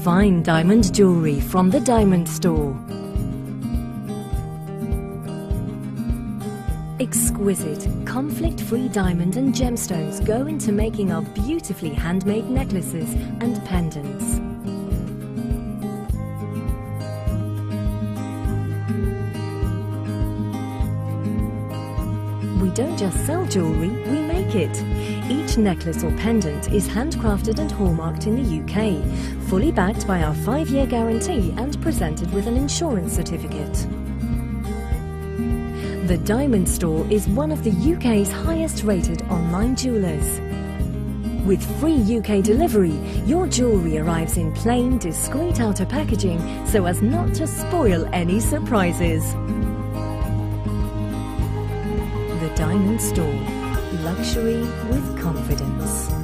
Fine diamond jewellery from the Diamond Store. Exquisite, conflict-free diamond and gemstones go into making our beautifully handmade necklaces and pendants. We don't just sell jewellery, we make it. Each necklace or pendant is handcrafted and hallmarked in the UK, fully backed by our 5-year guarantee and presented with an insurance certificate. The Diamond Store is one of the UK's highest rated online jewellers. With free UK delivery, your jewellery arrives in plain, discreet outer packaging so as not to spoil any surprises. The Diamond Store. Luxury with confidence.